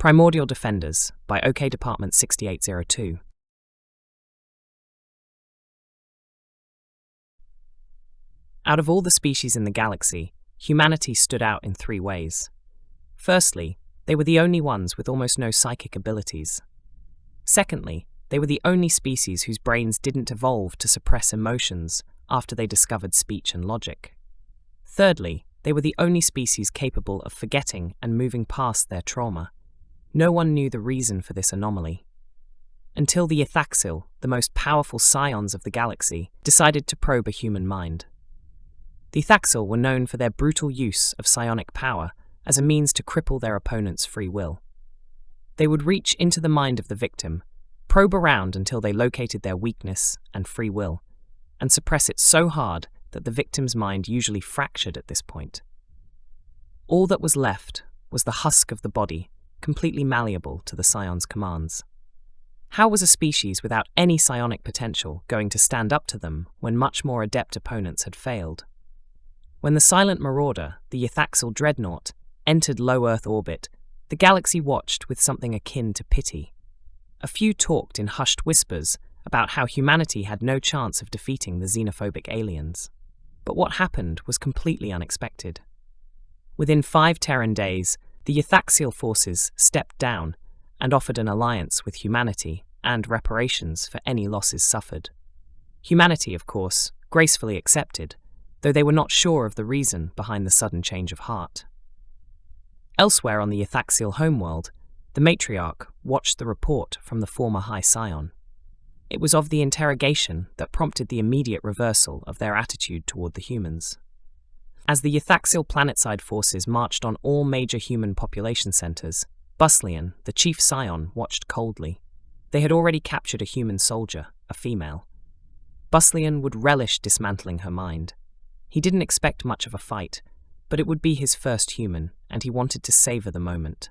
Primordial Defenders by OK Department 6802. Out of all the species in the galaxy, humanity stood out in three ways. Firstly, they were the only ones with almost no psychic abilities. Secondly, they were the only species whose brains didn't evolve to suppress emotions after they discovered speech and logic. Thirdly, they were the only species capable of forgetting and moving past their trauma. No one knew the reason for this anomaly. Until the Ithaxil, the most powerful psions of the galaxy, decided to probe a human mind. The Ithaxil were known for their brutal use of psionic power as a means to cripple their opponent's free will. They would reach into the mind of the victim, probe around until they located their weakness and free will, and suppress it so hard that the victim's mind usually fractured at this point. All that was left was the husk of the body, completely malleable to the psion's commands. How was a species without any psionic potential going to stand up to them when much more adept opponents had failed? When the silent marauder, the Ithaxil dreadnought, entered low Earth orbit, the galaxy watched with something akin to pity. A few talked in hushed whispers about how humanity had no chance of defeating the xenophobic aliens. But what happened was completely unexpected. Within 5 Terran days, the Ithaxil forces stepped down and offered an alliance with humanity and reparations for any losses suffered. Humanity, of course, gracefully accepted, though they were not sure of the reason behind the sudden change of heart. Elsewhere on the Ithaxil homeworld, the matriarch watched the report from the former High Psion. It was of the interrogation that prompted the immediate reversal of their attitude toward the humans. As the Ithaxil planetside forces marched on all major human population centers, Buslian, the chief psion, watched coldly. They had already captured a human soldier, a female. Buslian would relish dismantling her mind. He didn't expect much of a fight, but it would be his first human, and he wanted to savor the moment.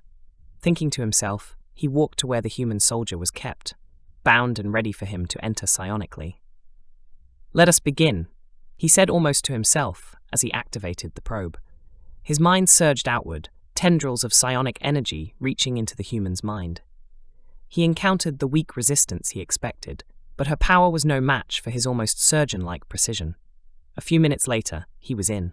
Thinking to himself, he walked to where the human soldier was kept, bound and ready for him to enter psionically. "Let us begin," he said almost to himself as he activated the probe. His mind surged outward, tendrils of psionic energy reaching into the human's mind. He encountered the weak resistance he expected, but her power was no match for his almost surgeon-like precision. A few minutes later, he was in.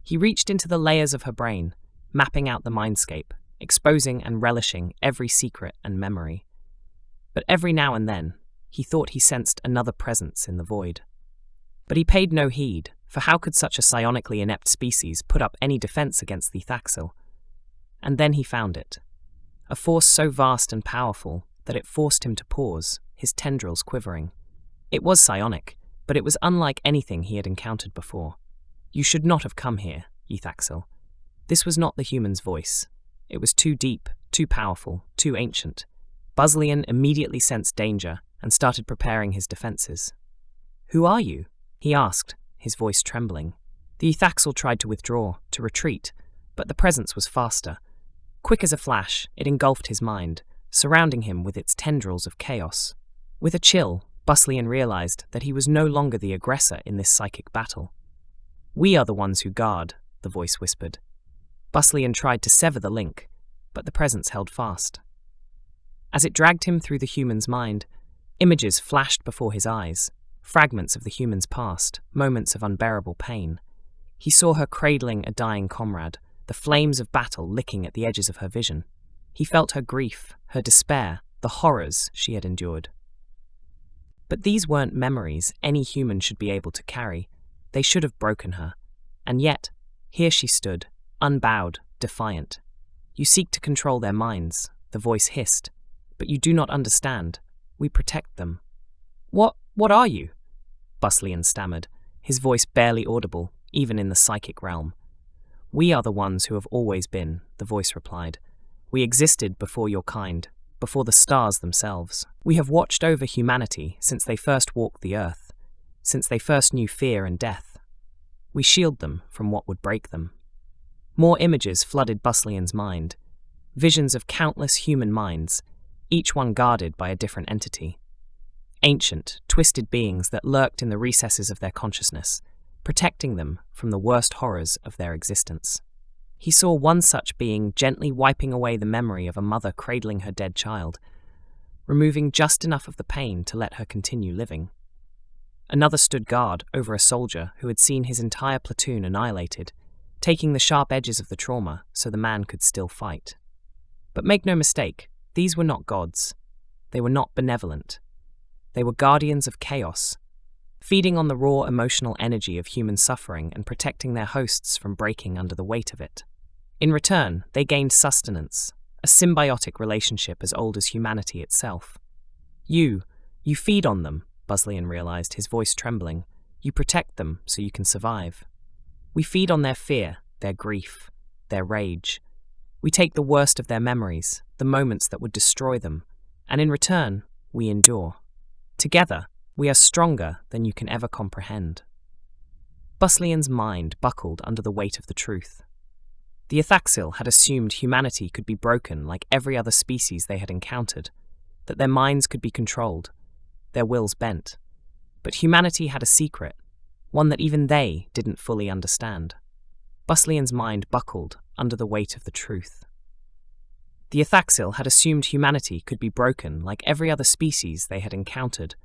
He reached into the layers of her brain, mapping out the mindscape, exposing and relishing every secret and memory. But every now and then, he thought he sensed another presence in the void. But he paid no heed, for how could such a psionically inept species put up any defense against the Ithaxil? And then he found it. A force so vast and powerful that it forced him to pause, his tendrils quivering. It was psionic, but it was unlike anything he had encountered before. "You should not have come here, Ithaxil." This was not the human's voice. It was too deep, too powerful, too ancient. Buslian immediately sensed danger and started preparing his defenses. "Who are you?" he asked, his voice trembling. The Ithaxil tried to withdraw, to retreat, but the presence was faster. Quick as a flash, it engulfed his mind, surrounding him with its tendrils of chaos. With a chill, Buslian realized that he was no longer the aggressor in this psychic battle. "We are the ones who guard," the voice whispered. Buslian tried to sever the link, but the presence held fast. As it dragged him through the human's mind, images flashed before his eyes, fragments of the human's past, moments of unbearable pain. He saw her cradling a dying comrade, the flames of battle licking at the edges of her vision. He felt her grief, her despair, the horrors she had endured. But these weren't memories any human should be able to carry. They should have broken her. And yet, here she stood, unbowed, defiant. "You seek to control their minds," the voice hissed, "but you do not understand. We protect them." What are you?" Buslian stammered, his voice barely audible, even in the psychic realm. "We are the ones who have always been," the voice replied. "We existed before your kind, before the stars themselves. We have watched over humanity since they first walked the earth, since they first knew fear and death. We shield them from what would break them." More images flooded Buslian's mind, visions of countless human minds, each one guarded by a different entity. Ancient, twisted beings that lurked in the recesses of their consciousness, protecting them from the worst horrors of their existence. He saw one such being gently wiping away the memory of a mother cradling her dead child, removing just enough of the pain to let her continue living. Another stood guard over a soldier who had seen his entire platoon annihilated, taking the sharp edges of the trauma so the man could still fight. But make no mistake, these were not gods. They were not benevolent. They were guardians of chaos, feeding on the raw emotional energy of human suffering and protecting their hosts from breaking under the weight of it. In return, they gained sustenance, a symbiotic relationship as old as humanity itself. You feed on them, Buslian realized, his voice trembling. You protect them so you can survive. We feed on their fear, their grief, their rage. We take the worst of their memories, the moments that would destroy them, and in return, we endure. Together, we are stronger than you can ever comprehend. Buslian's mind buckled under the weight of the truth. The Athaxil had assumed humanity could be broken like every other species they had encountered, that their minds could be controlled, their wills bent. But humanity had a secret, one that even they didn't fully understand. Buslian's mind buckled under the weight of the truth. The Athaxil had assumed humanity could be broken like every other species they had encountered,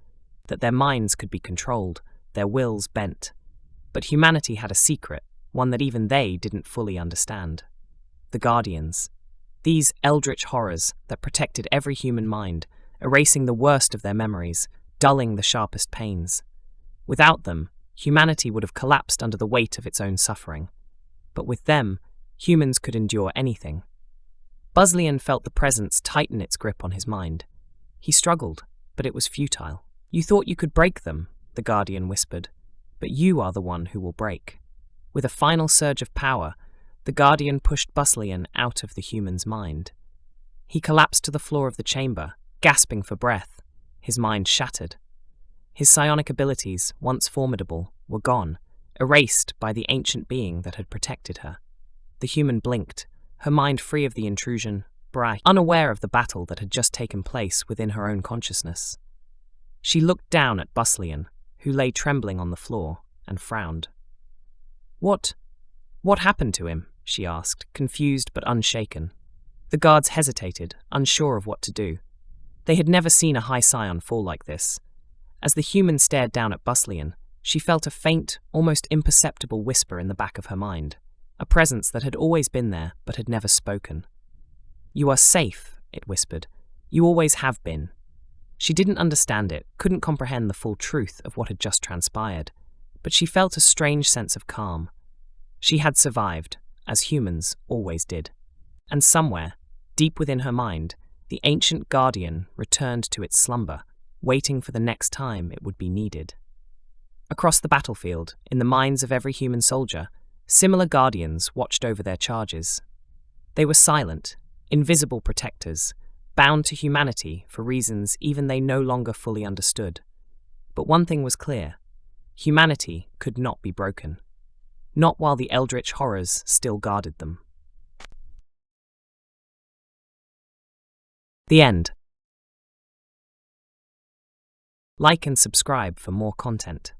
that their minds could be controlled, their wills bent. But humanity had a secret, one that even they didn't fully understand. The Guardians. These eldritch horrors that protected every human mind, erasing the worst of their memories, dulling the sharpest pains. Without them, humanity would have collapsed under the weight of its own suffering. But with them, humans could endure anything. Buslian felt the presence tighten its grip on his mind. He struggled, but it was futile. You thought you could break them, the Guardian whispered, but you are the one who will break. With a final surge of power, the Guardian pushed Buslian out of the human's mind. He collapsed to the floor of the chamber, gasping for breath, his mind shattered. His psionic abilities, once formidable, were gone, erased by the ancient being that had protected her. The human blinked, her mind free of the intrusion, bright, unaware of the battle that had just taken place within her own consciousness. She looked down at Buslian, who lay trembling on the floor, and frowned. What happened to him? She asked, confused but unshaken. The guards hesitated, unsure of what to do. They had never seen a high scion fall like this. As the human stared down at Buslian, she felt a faint, almost imperceptible whisper in the back of her mind, a presence that had always been there but had never spoken. You are safe, it whispered. You always have been. She didn't understand it, couldn't comprehend the full truth of what had just transpired, but she felt a strange sense of calm. She had survived, as humans always did. And somewhere, deep within her mind, the ancient guardian returned to its slumber, waiting for the next time it would be needed. Across the battlefield, in the minds of every human soldier, similar guardians watched over their charges. They were silent, invisible protectors, bound to humanity for reasons even they no longer fully understood. But one thing was clear: humanity could not be broken. Not while the eldritch horrors still guarded them. The end. Like and subscribe for more content.